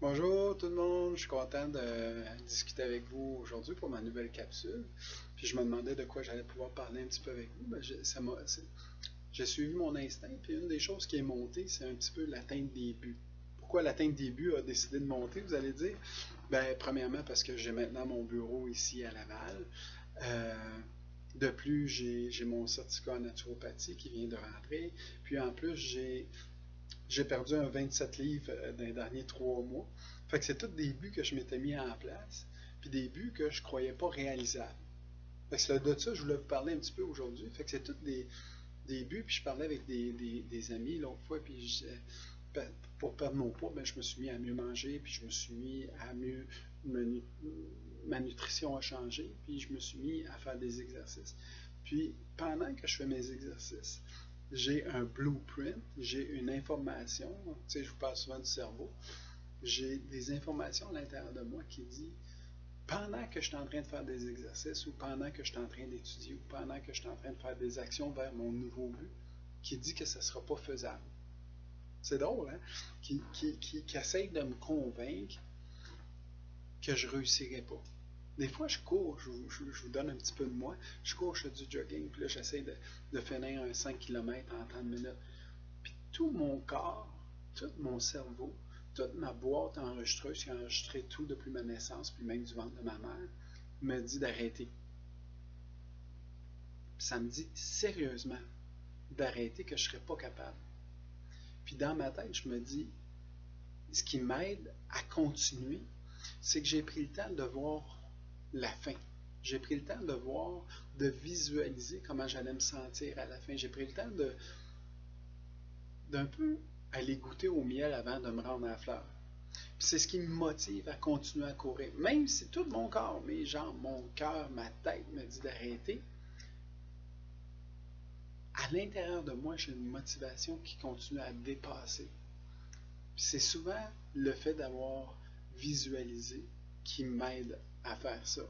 Bonjour tout le monde, je suis content de discuter avec vous aujourd'hui pour ma nouvelle capsule. Puis je me demandais de quoi j'allais pouvoir parler un petit peu avec vous. J'ai suivi mon instinct, puis une des choses qui est montée, c'est un petit peu l'atteinte des buts. Pourquoi l'atteinte des buts a décidé de monter, vous allez dire? Ben, premièrement, parce que j'ai maintenant mon bureau ici à Laval. Euh, de plus, j'ai mon certificat en naturopathie qui vient de rentrer. Puis en plus, j'ai perdu un 27 livres dans les derniers 3 mois. Fait que c'est tous des buts que je m'étais mis en place, puis des buts que je croyais pas réalisables. Fait que c'est de ça que je voulais vous parler un petit peu aujourd'hui. Fait que c'est tous des buts, puis je parlais avec des amis l'autre fois, puis pour perdre mon poids, ben, je me suis mis à mieux manger, puis je me suis mis à mieux. Ma nutrition a changé, puis je me suis mis à faire des exercices. Puis pendant que je fais mes exercices, j'ai un blueprint, j'ai une information, tu sais, je vous parle souvent du cerveau, j'ai des informations à l'intérieur de moi qui dit, pendant que je suis en train de faire des exercices, ou pendant que je suis en train d'étudier, ou pendant que je suis en train de faire des actions vers mon nouveau but, qui dit que ça ne sera pas faisable. C'est drôle, hein? Qui essaye de me convaincre que je ne réussirai pas. Des fois, je cours, je vous donne un petit peu de moi, je cours, je fais du jogging, puis là, j'essaie de finir un 5 km en 30 minutes. Puis tout mon corps, tout mon cerveau, toute ma boîte enregistreuse qui a enregistré tout depuis ma naissance, puis même du ventre de ma mère, me dit d'arrêter. Puis ça me dit sérieusement d'arrêter que je ne serais pas capable. Puis dans ma tête, je me dis, ce qui m'aide à continuer, c'est que j'ai pris le temps de voir la fin. J'ai pris le temps de voir, de visualiser comment j'allais me sentir à la fin. J'ai pris le temps d'un peu aller goûter au miel avant de me rendre à la fleur. Puis c'est ce qui me motive à continuer à courir. Même si tout mon corps, mes jambes, mon cœur, ma tête me dit d'arrêter, à l'intérieur de moi, j'ai une motivation qui continue à dépasser. Puis c'est souvent le fait d'avoir visualisé qui m'aide à faire ça.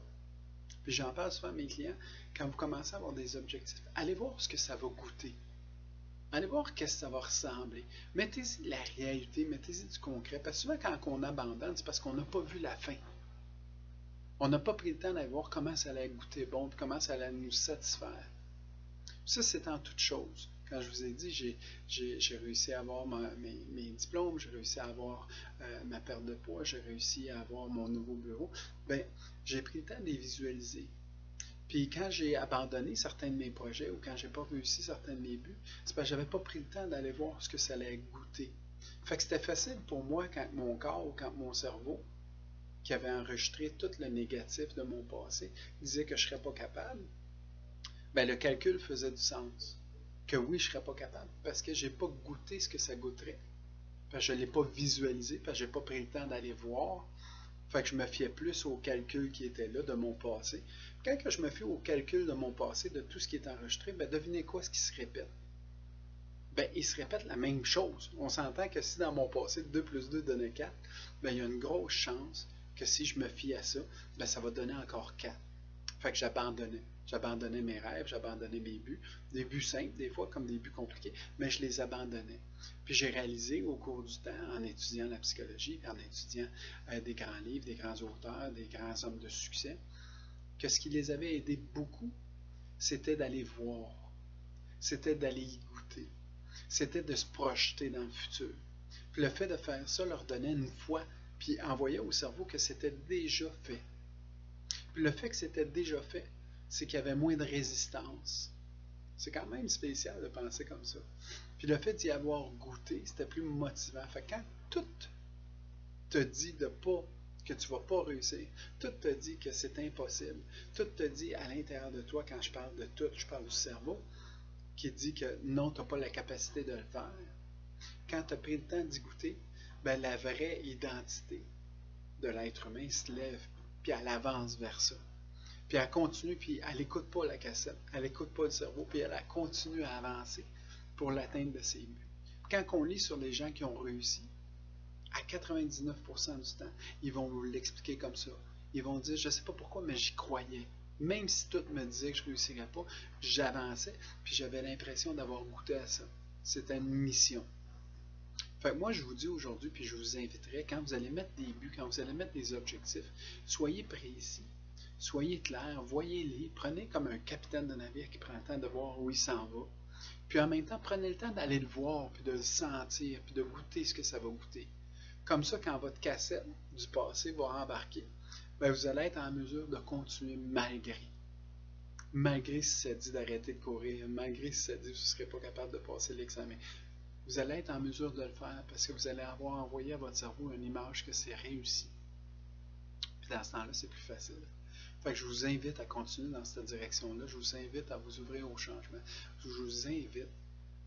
Puis j'en parle souvent à mes clients, quand vous commencez à avoir des objectifs, allez voir ce que ça va goûter. Allez voir qu'est-ce que ça va ressembler. Mettez-y de la réalité, mettez-y du concret. Parce que souvent, quand on abandonne, c'est parce qu'on n'a pas vu la fin. On n'a pas pris le temps d'aller voir comment ça allait goûter bon, puis comment ça allait nous satisfaire. Ça, c'est en toute chose. Quand je vous ai dit, j'ai réussi à avoir mes diplômes, j'ai réussi à avoir ma perte de poids, j'ai réussi à avoir mon nouveau bureau. Ben, j'ai pris le temps de les visualiser. Puis quand j'ai abandonné certains de mes projets ou quand j'ai pas réussi certains de mes buts, c'est parce que j'avais pas pris le temps d'aller voir ce que ça allait goûter. Fait que c'était facile pour moi quand mon corps ou quand mon cerveau, qui avait enregistré tout le négatif de mon passé, disait que je serais pas capable, ben le calcul faisait du sens. Que oui, je serais pas capable parce que j'ai pas goûté ce que ça goûterait. Parce que je l'ai pas visualisé, parce que j'ai pas pris le temps d'aller voir. Fait que je me fiais plus au calcul qui était là de mon passé. Quand je me fie au calcul de mon passé, de tout ce qui est enregistré, ben devinez quoi ce qui se répète? Ben, il se répète la même chose. On s'entend que si dans mon passé 2 plus 2 donnait 4, ben il y a une grosse chance que si je me fie à ça, ben ça va donner encore 4. Fait que j'abandonnais. J'abandonnais mes rêves, j'abandonnais mes buts. Des buts simples, des fois, comme des buts compliqués, mais je les abandonnais. Puis j'ai réalisé au cours du temps, en étudiant la psychologie, en étudiant des grands livres, des grands auteurs, des grands hommes de succès, que ce qui les avait aidés beaucoup, c'était d'aller voir, c'était d'aller y goûter, c'était de se projeter dans le futur. Puis le fait de faire ça leur donnait une foi, puis envoyait au cerveau que c'était déjà fait. Puis le fait que c'était déjà fait, c'est qu'il y avait moins de résistance. C'est quand même spécial de penser comme ça. Puis le fait d'y avoir goûté, c'était plus motivant. Fait que quand tout te dit de pas, que tu vas pas réussir, tout te dit que c'est impossible, tout te dit à l'intérieur de toi, quand je parle de tout, je parle du cerveau, qui dit que non, tu n'as pas la capacité de le faire. Quand tu as pris le temps d'y goûter, ben la vraie identité de l'être humain se lève, puis elle avance vers ça. Puis elle continue, puis elle n'écoute pas la cassette, elle n'écoute pas le cerveau, puis elle continue à avancer pour l'atteinte de ses buts. Quand on lit sur les gens qui ont réussi, à 99% du temps, ils vont vous l'expliquer comme ça. Ils vont dire, je ne sais pas pourquoi, mais j'y croyais. Même si tout me disait que je ne réussirais pas, j'avançais, puis j'avais l'impression d'avoir goûté à ça. C'était une mission. Fait que moi, je vous dis aujourd'hui, puis je vous inviterai, quand vous allez mettre des buts, quand vous allez mettre des objectifs, soyez précis, soyez clair, voyez-les, prenez comme un capitaine de navire qui prend le temps de voir où il s'en va. Puis en même temps, prenez le temps d'aller le voir, puis de le sentir, puis de goûter ce que ça va goûter. Comme ça, quand votre cassette du passé va embarquer, ben vous allez être en mesure de continuer malgré. Malgré si ça dit d'arrêter de courir, malgré si ça dit que vous ne serez pas capable de passer l'examen. Vous allez être en mesure de le faire parce que vous allez avoir envoyé à votre cerveau une image que c'est réussi. Puis dans ce temps-là, c'est plus facile. Fait que je vous invite à continuer dans cette direction-là. Je vous invite à vous ouvrir au changement. Je vous invite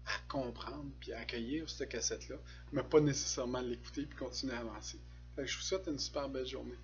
à comprendre puis à accueillir cette cassette-là, mais pas nécessairement l'écouter puis continuer à avancer. Fait que je vous souhaite une super belle journée.